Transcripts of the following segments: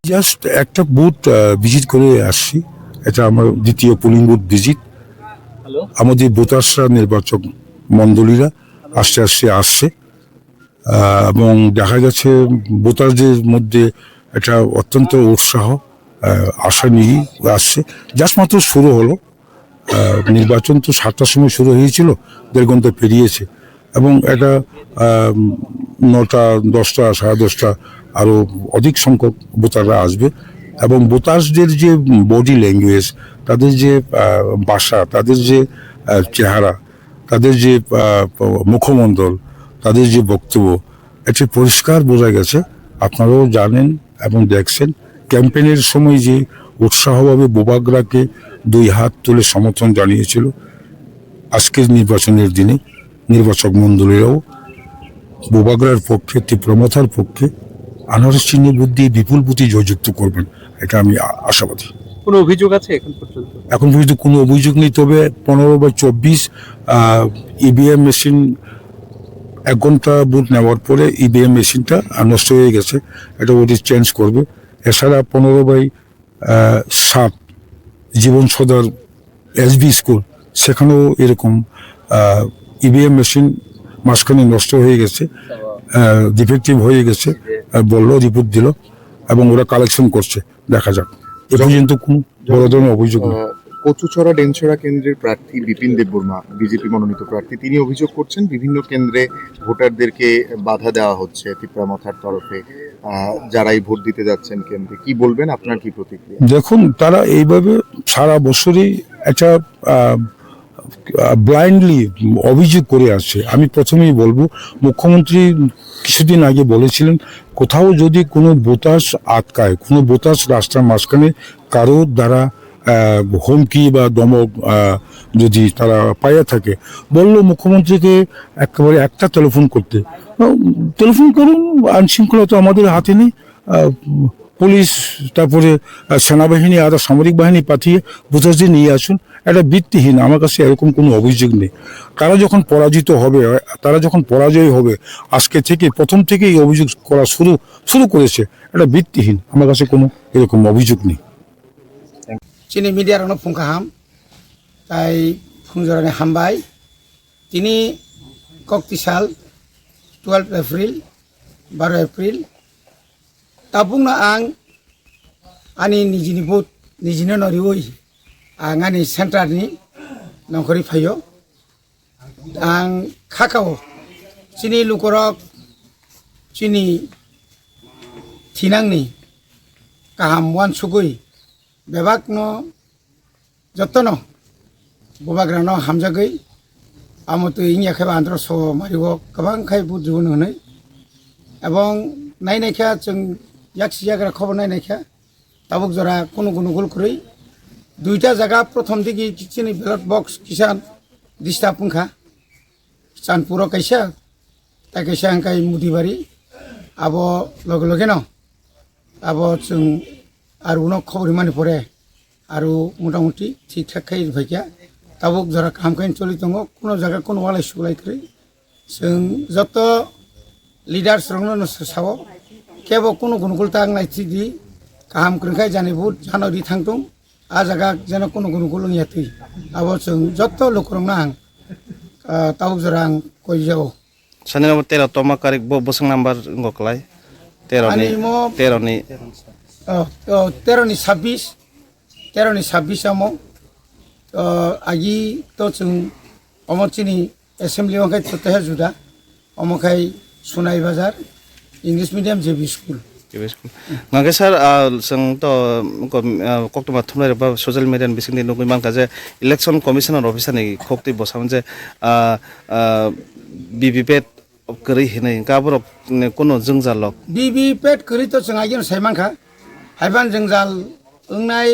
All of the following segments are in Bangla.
জাস্ট একটা বুথ ভিজিট করে আসছি। এটা আমার দ্বিতীয় পোলিং বুথ ভিজিট। আমাদের ভোটার্সরা নির্বাচক মণ্ডলীরা আস্তে আস্তে আসছে এবং দেখা যাচ্ছে ভোটারদের মধ্যে একটা অত্যন্ত উৎসাহ আশা নিয়ে আসছে। জাস্ট মাত্র শুরু হলো। নির্বাচন তো 7টার সময় শুরু হয়েছিল, 1.5 ঘন্টা পেরিয়েছে এবং এটা 9টা 10টা 10:30 আরও অধিক সংখ্যক ভোটাররা আসবে এবং ভোটারদের যে বডি ল্যাঙ্গুয়েজ, তাদের যে ভাষা, তাদের যে চেহারা, তাদের যে মুখমণ্ডল, তাদের যে বক্তব্য, এটা পরিষ্কার বোঝা গেছে। আপনারাও জানেন এবং দেখছেন ক্যাম্পেইনের সময় যে উৎসাহভাবে বোবাগরাকে 2 হাত তুলে সমর্থন জানিয়েছিল। আজকের নির্বাচনের দিনে নির্বাচক মণ্ডলীরাও বোবাগরার পক্ষে, তীব্রমাথার পক্ষে আনারস চিহ্নে ভোট দিয়ে বিপুল ভোটে জয়যুক্ত করবেন, এটা আমি আশাবাদী। কোনো অভিযোগ আছে এখন পর্যন্ত কোনো অভিযোগ নেই, তবে 15/24 ইভিএম মেশিন 1 ঘন্টা ভোট নেওয়ার পরে ইভিএম মেশিনটা নষ্ট হয়ে গেছে, এটা ওটি চেঞ্জ করবে। এছাড়া 15/7 জীবন সদার এসবি স্কুল, সেখানেও এরকম ইভিএম মেশিন মাঝখানে নষ্ট হয়ে গেছে, ডিফেক্টিভ হয়ে গেছে বললো, রিপোর্ট দিল এবং ওরা কালেকশন করছে। দেখা যাক, এ পর্যন্ত কোনো বড় ধরনের অভিযোগ নেই। কচুছড়া ডেনছড়া কেন্দ্রের প্রার্থী বিপিন দেববর্মা, বিজেপি মনোনীত প্রার্থী, তিনি অভিযোগ করছেন বিভিন্ন কেন্দ্রে ভোটারদেরকে বাধা দেওয়া হচ্ছে তীব্রমাথার তরফে, যারাই ভোট দিতে যাচ্ছেন কেন্দ্রে। কি বলবেন, আপনার কি প্রতিক্রিয়া? দেখুন, তারা এইভাবে সারা বছরই একটা ব্লাইন্ডলি অভিযোগ করে আসছে। আমি প্রথমেই বলবো, মুখ্যমন্ত্রী কিছুদিন আগে বলেছিলেন কোথাও যদি কোনো বোতাস আটকায়, কোনো বোতাস রাস্তার মাঝখানে কারো দ্বারা হুমকি বা দমক যদি তারা পাইয়া থাকে, বললো মুখ্যমন্ত্রীকে একেবারে একটা টেলিফোন করতে। টেলিফোন করুন, আইনশৃঙ্খলা তো আমাদের হাতে নেই। পুলিশ, তারপরে সেনাবাহিনী আর সামরিক বাহিনী পাঠিয়ে ভোটারদের নিয়ে আসুন, এটা ভিত্তিহীন। আমার কাছে এরকম কোনো অভিযোগ নেই। তারা যখন পরাজিত হবে, তারা যখন পরাজয় হবে, আজকে থেকে প্রথম থেকে এই অভিযোগ করা শুরু করেছে, এটা ভিত্তিহীন। আমার কাছে কোনো এরকম অভিযোগ নেই। চিনি মিডিয়ার ফুংখাহাম তাই ফুংজরানি হামবাই তিনি কক্তিসাল 12 April 12 April tabungna ang ani nijini vote nijini norioi ang ani central ni nongkori phayo ang khakao chini lukorok chini thinang ni kaham wan sugui bebak no jotono bobagra no hamjagoi amotu ingya kheba andro so marigo kabang khai budjun honai এবং নাই নাইখা जों याक्सी जायगा खबर নাই নাইখা তাবুক জরা কোনো কোনো গোল করি 2টা জায়গা প্রথম দিকে চিনি ব্যালট বক্স কিষান দিস্তা পুংখা চানপুর কাইসা তা কাইসা আংকাই মুদিবাড়ি আবো লগে লগে ন আবো जों আর উনো খবর মানে পরে আর মোটামুটি ঠিকঠাক খাই ভাইয়া তাবুক জরা কাম কাইন চলি দङ কোনো জায়গা কোনো ওয়ালাই সুলাই করি जों যত লিডার সরংন সাও কেবল কোনো কোনো গুলতা নাইছি দি কাহাম ক্রংখাই জানি বুট জানুয়ারি থাংতং आ জায়গা যেন কোনো কোনো গুলো নিয়াতুই আবো जों যত লোকরংনা আং তাবুক জরা আং কই যাও সানি নম্বর 13 তমা কারিক বসং নাম্বার গকলাই 13 ni 13 ni 26 আমো আgi তো जों অমরচিনি অ্যাসেম্বলি ওখাই ততে জুদা অমখাই सुनाई बाजार इंग्लिश मीडियम जेबी स्कूल nangke sir जों to koktoma thumlai ba social media bising nugui manka je election commissioner officer ni khokti bosam je bbpet kri hinai gaborok kono jungjalok bbpet kri to जों आइजन साइमानखा हाइबान जंजाल ओंनाय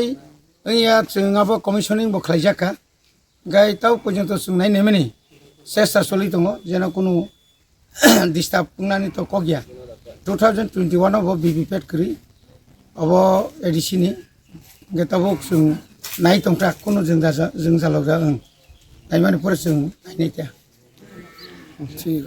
ओंया जों आबो कमिशनिं बो खालायजाका गाय ताव पर्यन्त जों नाय नेमेनि सेस्ता सलि दङ जेन कोनो डिस्टार्ब पुंनानि तो कगिया 2021 अब bbpet kri अब एडिसिनि गेताबो जों नाय तंफ्रा कोनो जों जालाव जा नाय माने परे जों नायनाय त्या ठीक